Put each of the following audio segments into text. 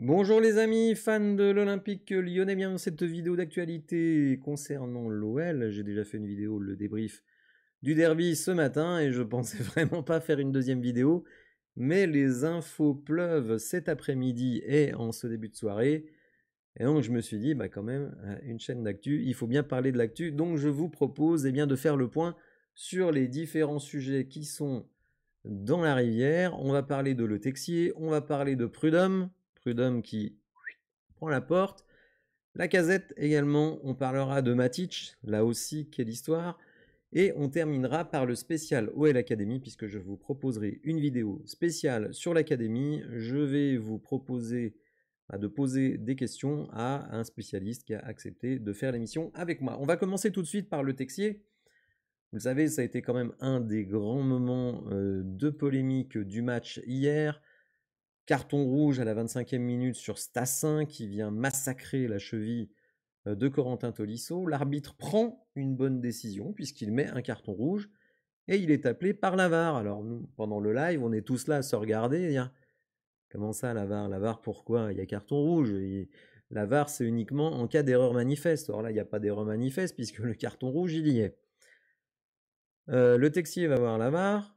Bonjour les amis, fans de l'Olympique lyonnais, bienvenue dans cette vidéo d'actualité concernant l'OL. J'ai déjà fait une vidéo, le débrief du derby ce matin et je pensais vraiment pas faire une deuxième vidéo. Mais les infos pleuvent cet après-midi et en ce début de soirée. Et donc je me suis dit, quand même, une chaîne d'actu, il faut bien parler de l'actu. Donc je vous propose de faire le point sur les différents sujets qui sont dans la rivière. On va parler de Le Texier, on va parler de Prud'homme. Prud'homme qui prend la porte. Lacazette également, on parlera de Matic, là aussi, quelle histoire. Et on terminera par le spécial OL Academy, puisque je vous proposerai une vidéo spéciale sur l'Académie. Je vais vous proposer de poser des questions à un spécialiste qui a accepté de faire l'émission avec moi. On va commencer tout de suite par Le Texier. Vous le savez, ça a été quand même un des grands moments de polémique du match hier. Carton rouge à la 25e minute sur Stassin qui vient massacrer la cheville de Corentin Tolisso. L'arbitre prend une bonne décision puisqu'il met un carton rouge et il est appelé par la VAR. Alors nous, pendant le live, on est tous là à se regarder et dire comment ça la VAR? La VAR pourquoi? Il y a carton rouge. La VAR c'est uniquement en cas d'erreur manifeste. Or là, il n'y a pas d'erreur manifeste puisque le carton rouge, il y est. Le Texier va voir la VAR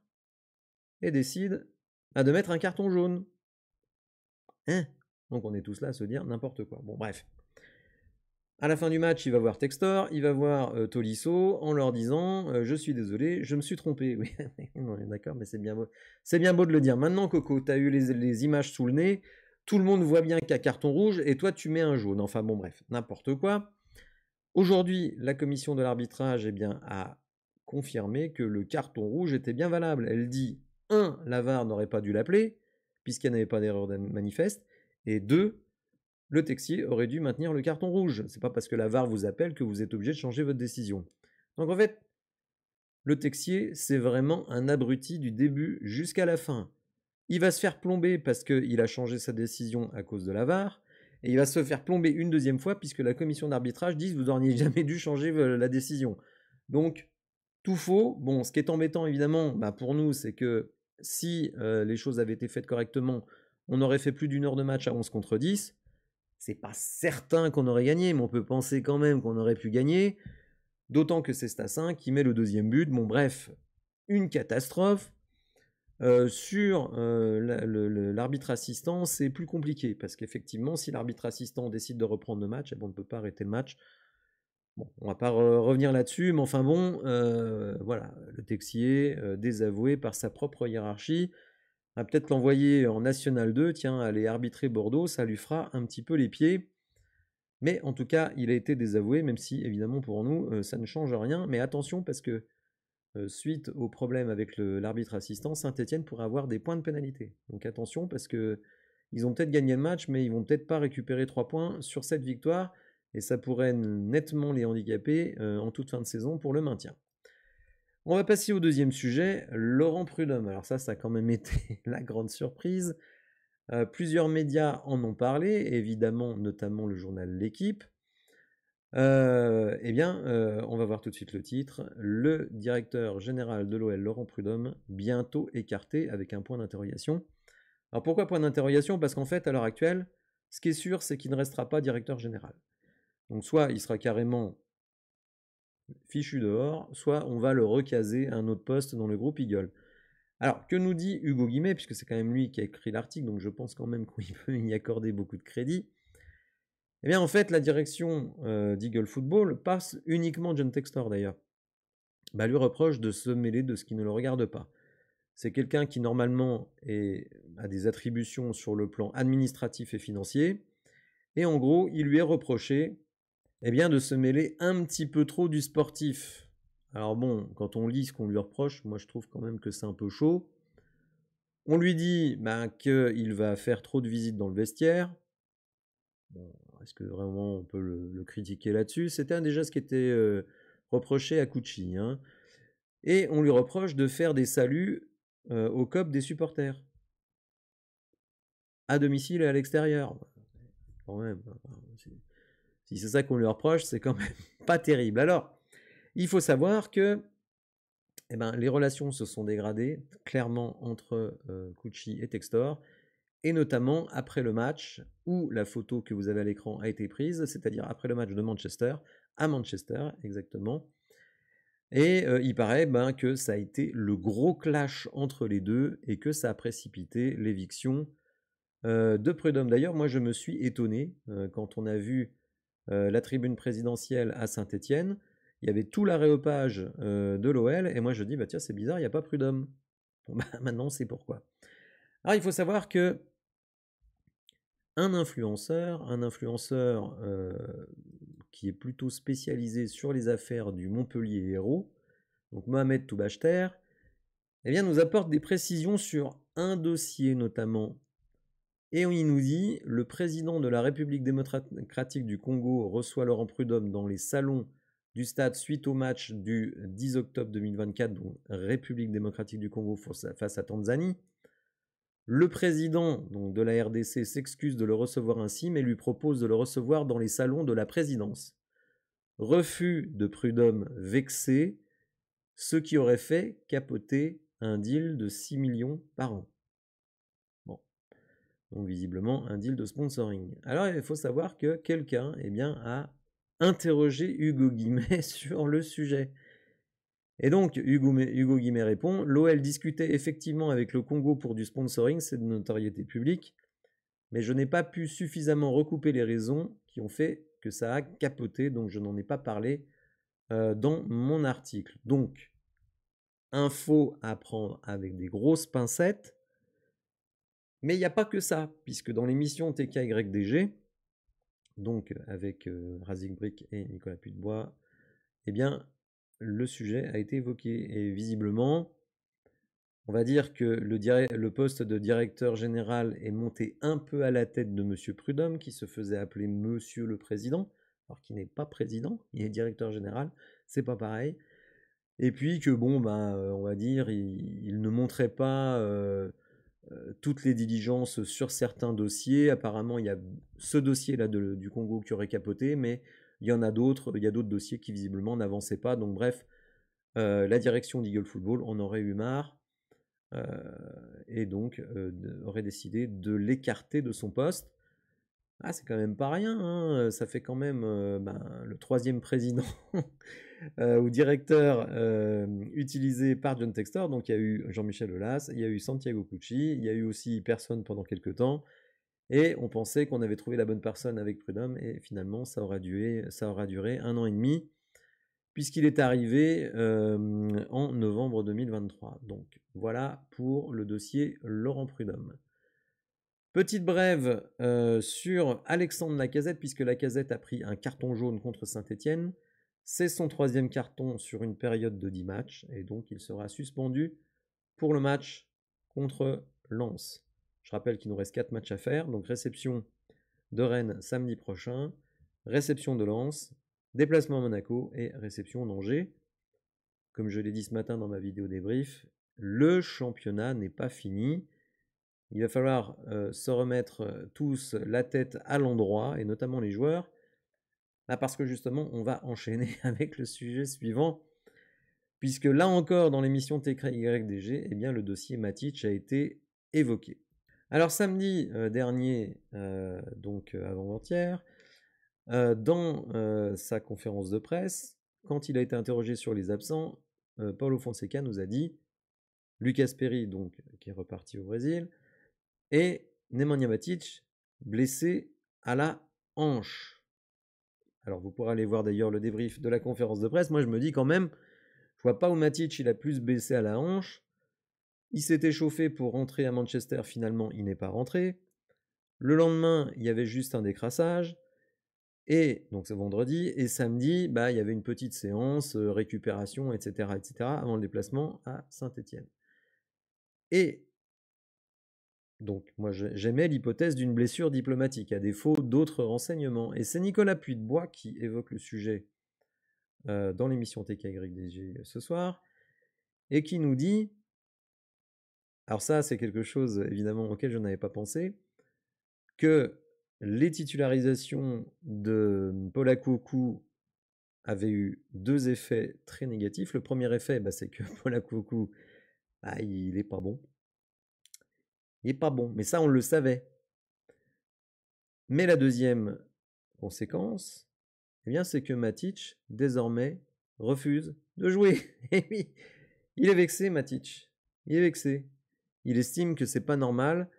et décide de mettre un carton jaune. Donc on est tous là à se dire n'importe quoi. Bon, bref. À la fin du match, il va voir Textor, il va voir Tolisso en leur disant je suis désolé, je me suis trompé. Oui, non, d'accord, mais c'est bien beau. C'est bien beau de le dire. Maintenant, Coco, tu as eu les images sous le nez, tout le monde voit bien qu'il y a carton rouge et toi, tu mets un jaune. Enfin bon, bref, n'importe quoi. Aujourd'hui, la commission de l'arbitrage a confirmé que le carton rouge était bien valable. Elle dit 1. La VAR n'aurait pas dû l'appeler, puisqu'il n'y avait pas d'erreur manifeste, et 2. Le Texier aurait dû maintenir le carton rouge. C'est pas parce que la VAR vous appelle que vous êtes obligé de changer votre décision. Donc en fait, le Texier, c'est vraiment un abruti du début jusqu'à la fin. Il va se faire plomber parce qu'il a changé sa décision à cause de la VAR, et il va se faire plomber une deuxième fois puisque la commission d'arbitrage dit que vous n'auriez jamais dû changer la décision. Donc, tout faux. Bon, ce qui est embêtant évidemment pour nous, c'est que si les choses avaient été faites correctement, on aurait fait plus d'une heure de match à 11 contre 10. C'est pas certain qu'on aurait gagné, mais on peut penser quand même qu'on aurait pu gagner. D'autant que c'est Stassin qui met le deuxième but. Bon, bref, une catastrophe. Sur l'arbitre assistant, c'est plus compliqué parce qu'effectivement, si l'arbitre assistant décide de reprendre le match, on ne peut pas arrêter le match. Bon, on va pas revenir là-dessus, mais enfin bon, voilà, le Texier, désavoué par sa propre hiérarchie, va peut-être l'envoyer en National 2, tiens, aller arbitrer Bordeaux, ça lui fera un petit peu les pieds. Mais en tout cas, il a été désavoué, même si évidemment pour nous, ça ne change rien. Mais attention parce que suite au problème avec l'arbitre assistant, Saint-Etienne pourrait avoir des points de pénalité. Donc attention parce que ils ont peut-être gagné le match, mais ils vont peut-être pas récupérer 3 points sur cette victoire. Et ça pourrait nettement les handicaper en toute fin de saison pour le maintien. On va passer au deuxième sujet, Laurent Prud'homme. Alors ça a quand même été la grande surprise. Plusieurs médias en ont parlé, évidemment, notamment le journal L'Équipe. On va voir tout de suite le titre. Le directeur général de l'OL, Laurent Prud'homme, bientôt écarté avec un point d'interrogation. Alors pourquoi point d'interrogation? Parce qu'en fait, à l'heure actuelle, ce qui est sûr, c'est qu'il ne restera pas directeur général. Donc soit il sera carrément fichu dehors, soit on va le recaser à un autre poste dans le groupe Eagle. Alors, que nous dit Hugo Guimet, puisque c'est quand même lui qui a écrit l'article, donc je pense quand même qu'il peut y accorder beaucoup de crédit. Eh bien, en fait, la direction d'Eagle Football passe uniquement John Textor, d'ailleurs. Lui reproche de se mêler de ce qui ne le regarde pas. C'est quelqu'un qui, normalement, a des attributions sur le plan administratif et financier. Et en gros, il lui est reproché de se mêler un petit peu trop du sportif. Alors bon, quand on lit ce qu'on lui reproche, moi je trouve quand même que c'est un peu chaud. On lui dit qu'il va faire trop de visites dans le vestiaire. Bon, est-ce que vraiment on peut le critiquer là-dessus? C'était déjà ce qui était reproché à Cucci. Hein. Et on lui reproche de faire des saluts au COP des supporters. À domicile et à l'extérieur. Quand même. Si c'est ça qu'on lui reproche, c'est quand même pas terrible. Alors, il faut savoir que les relations se sont dégradées clairement entre Cucci et Textor. et notamment après le match où la photo que vous avez à l'écran a été prise, c'est-à-dire après le match de Manchester, à Manchester exactement. Et il paraît que ça a été le gros clash entre les deux et que ça a précipité l'éviction de Prud'homme. D'ailleurs, moi je me suis étonné quand on a vu la tribune présidentielle à Saint-Étienne, il y avait tout l'aréopage de l'OL, et moi je dis, bah tiens, c'est bizarre, il n'y a pas Prud'homme. Bon, bah, maintenant, c'est pourquoi. Alors, il faut savoir que un influenceur qui est plutôt spécialisé sur les affaires du Montpellier Hérault, donc Mohamed Toubachter, eh bien, nous apporte des précisions sur un dossier notamment. Et il nous dit, le président de la République démocratique du Congo reçoit Laurent Prud'homme dans les salons du stade suite au match du 10 octobre 2024, donc République démocratique du Congo face à Tanzanie. Le président donc, de la RDC s'excuse de le recevoir ainsi, mais lui propose de le recevoir dans les salons de la présidence. Refus de Prud'homme vexé, ce qui aurait fait capoter un deal de 6 millions par an. Bon, donc visiblement un deal de sponsoring. Alors il faut savoir que quelqu'un a interrogé Hugo Guimet sur le sujet. Et donc, Hugo Guimet répond, l'OL discutait effectivement avec le Congo pour du sponsoring, c'est de notoriété publique, mais je n'ai pas pu suffisamment recouper les raisons qui ont fait que ça a capoté, donc je n'en ai pas parlé dans mon article. Donc, info à prendre avec des grosses pincettes, mais il n'y a pas que ça, puisque dans l'émission TKYDG, donc avec Razik Brick et Nicolas Putebois, eh bien, le sujet a été évoqué, et visiblement, on va dire que le poste de directeur général est monté un peu à la tête de Monsieur Prud'homme, qui se faisait appeler Monsieur le Président, alors qu'il n'est pas président, il est directeur général, c'est pas pareil. Et puis que bon, on va dire, il ne montrait pas toutes les diligences sur certains dossiers. Apparemment, il y a ce dossier-là du Congo qui aurait capoté, mais il y en a d'autres, il y a d'autres dossiers qui visiblement n'avançaient pas. Donc bref, la direction d'Eagle Football en aurait eu marre. Et donc aurait décidé de l'écarter de son poste. Ah, c'est quand même pas rien, hein. Ça fait quand même le troisième président ou directeur utilisé par John Textor. Donc il y a eu Jean-Michel Aulas, il y a eu Santiago Cucci, il y a eu aussi personne pendant quelques temps. Et on pensait qu'on avait trouvé la bonne personne avec Prud'homme, et finalement ça aura duré 1 an et demi, puisqu'il est arrivé en novembre 2023. Donc voilà pour le dossier Laurent Prud'homme. Petite brève sur Alexandre Lacazette, puisque Lacazette a pris un carton jaune contre Saint-Étienne. C'est son 3e carton sur une période de 10 matchs, et donc il sera suspendu pour le match contre Lens. Je rappelle qu'il nous reste 4 matchs à faire, donc réception de Rennes samedi prochain, réception de Lens, déplacement à Monaco et réception d'Angers. Comme je l'ai dit ce matin dans ma vidéo débrief, le championnat n'est pas fini. Il va falloir se remettre tous la tête à l'endroit, et notamment les joueurs, parce que justement, on va enchaîner avec le sujet suivant, puisque là encore, dans l'émission TKYDG, eh bien, le dossier Matic a été évoqué. Alors samedi dernier, donc avant-hier, dans sa conférence de presse, quand il a été interrogé sur les absents, Paulo Fonseca nous a dit Lucas Perry, donc, qui est reparti au Brésil, et Nemanja Matic, blessé à la hanche. Alors vous pourrez aller voir d'ailleurs le débrief de la conférence de presse. Moi je me dis quand même, je vois pas où Matic il a plus blessé à la hanche. Il s'était chauffé pour rentrer à Manchester, finalement il n'est pas rentré. Le lendemain, il y avait juste un décrassage. Et donc c'est vendredi, et samedi, il y avait une petite séance, récupération, etc., avant le déplacement à Saint-Étienne. Et donc moi j'aimais l'hypothèse d'une blessure diplomatique, à défaut d'autres renseignements. Et c'est Nicolas Putebois qui évoque le sujet dans l'émission TKYDG ce soir, et qui nous dit, alors ça c'est quelque chose évidemment auquel je n'avais pas pensé, que les titularisations de Paula Koukou avaient eu 2 effets très négatifs. Le premier effet, c'est que Paula Koukou, il est pas bon. Il est pas bon. Mais ça, on le savait. Mais la deuxième conséquence, eh bien, c'est que Matic, désormais, refuse de jouer. Et oui, il est vexé, Matic. Il est vexé. Il estime que c'est pas normal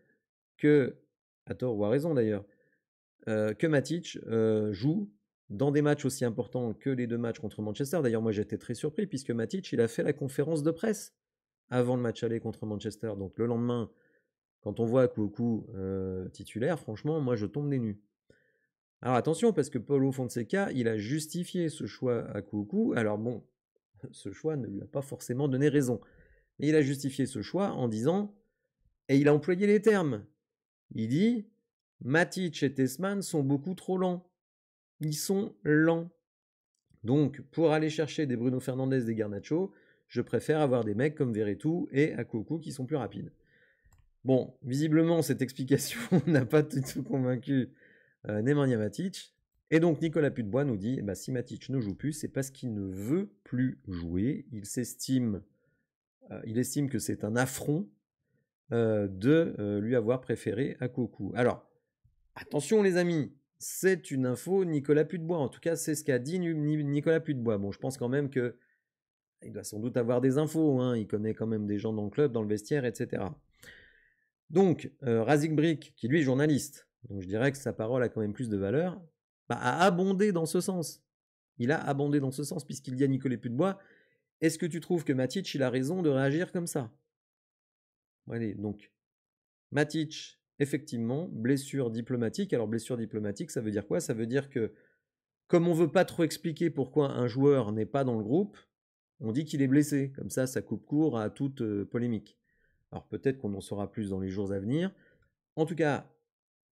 que, à tort ou à raison d'ailleurs, que Matic joue dans des matchs aussi importants que les 2 matchs contre Manchester. D'ailleurs, moi, j'étais très surpris puisque Matic, il a fait la conférence de presse avant le match aller contre Manchester. Donc le lendemain, quand on voit Koukou titulaire, franchement, moi, je tombe des nues. Alors attention, parce que Paulo Fonseca, il a justifié ce choix à Koukou. Alors bon, ce choix ne lui a pas forcément donné raison. Mais il a justifié ce choix en disant, et il a employé les termes, il dit Matic et Tessman sont beaucoup trop lents. Ils sont lents. Donc, pour aller chercher des Bruno Fernandes, des Garnacho, je préfère avoir des mecs comme Verretou et Akoukou qui sont plus rapides. Bon, visiblement, cette explication n'a pas du tout convaincu Nemanja Matic. Et donc, Nicolas Putebois nous dit bah, si Matic ne joue plus, c'est parce qu'il ne veut plus jouer. Il estime que c'est un affront de lui avoir préféré Akoukou. Alors, attention les amis, c'est une info Nicolas Putebois. En tout cas, c'est ce qu'a dit Nicolas Putebois. Bon, je pense quand même que il doit sans doute avoir des infos. Hein. Il connaît quand même des gens dans le club, dans le vestiaire, etc. Donc, Razik Brick, qui lui est journaliste, donc je dirais que sa parole a quand même plus de valeur, bah, a abondé dans ce sens. Il a abondé dans ce sens, puisqu'il dit à Nicolas Putebois est-ce que tu trouves que Matic il a raison de réagir comme ça? Allez, donc, Matic, effectivement, blessure diplomatique. Alors, blessure diplomatique, ça veut dire quoi? Ça veut dire que, comme on ne veut pas trop expliquer pourquoi un joueur n'est pas dans le groupe, on dit qu'il est blessé. Comme ça coupe court à toute polémique. Alors, peut-être qu'on en saura plus dans les jours à venir. En tout cas,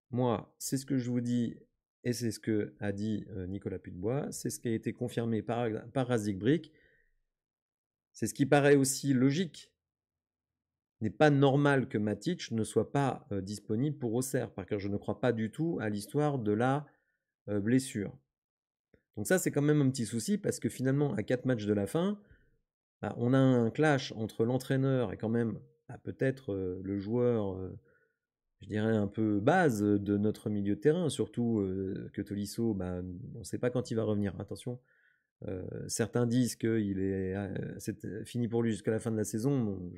moi, c'est ce que je vous dis et c'est ce que a dit Nicolas Putebois. C'est ce qui a été confirmé par Razik Brick. C'est ce qui paraît aussi logique. Il n'est pas normal que Matic ne soit pas disponible pour Auxerre, parce que je ne crois pas du tout à l'histoire de la blessure. Donc ça, c'est quand même un petit souci, parce que finalement, à 4 matchs de la fin, bah, on a un clash entre l'entraîneur et quand même peut-être le joueur, je dirais un peu base de notre milieu de terrain, surtout que Tolisso, bah, on ne sait pas quand il va revenir, attention. Certains disent que c'est fini pour lui jusqu'à la fin de la saison. Bon,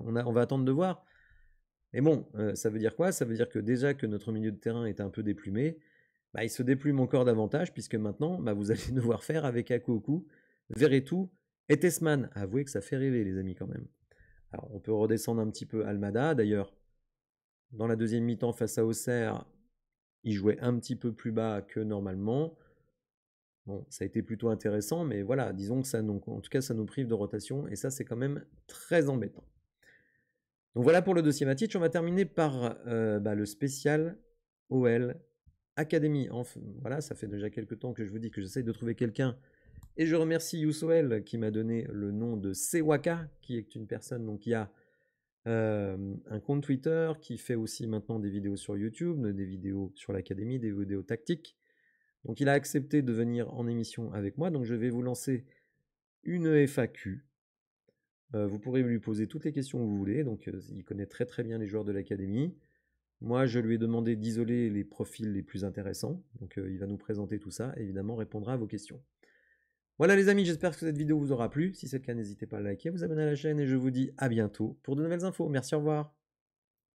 on va attendre de voir. Mais bon, ça veut dire quoi? Ça veut dire que déjà que notre milieu de terrain est un peu déplumé, bah, il se déplume encore davantage, puisque maintenant, bah, vous allez devoir faire avec Akoukou, Verretou et Tessman. Avouez que ça fait rêver, les amis, quand même. Alors, on peut redescendre un petit peu Almada. D'ailleurs, dans la deuxième mi-temps face à Auxerre, il jouait un petit peu plus bas que normalement. Bon, ça a été plutôt intéressant, mais voilà, disons que en tout cas, ça nous prive de rotation, et ça, c'est quand même très embêtant. Donc voilà pour le dossier Matic. On va terminer par le spécial OL Academy. Enfin, voilà, ça fait déjà quelques temps que je vous dis que j'essaye de trouver quelqu'un, et je remercie Yousoel qui m'a donné le nom de Sewaka, qui est une personne donc, qui a un compte Twitter, qui fait aussi maintenant des vidéos sur YouTube, des vidéos sur l'Académie, des vidéos tactiques. Donc il a accepté de venir en émission avec moi, donc je vais vous lancer une FAQ. Vous pourrez lui poser toutes les questions que vous voulez, donc il connaît très très bien les joueurs de l'académie. Moi je lui ai demandé d'isoler les profils les plus intéressants, donc il va nous présenter tout ça, et évidemment répondra à vos questions. Voilà les amis, j'espère que cette vidéo vous aura plu. Si c'est le cas, n'hésitez pas à liker, vous abonner à la chaîne, et je vous dis à bientôt pour de nouvelles infos. Merci, au revoir.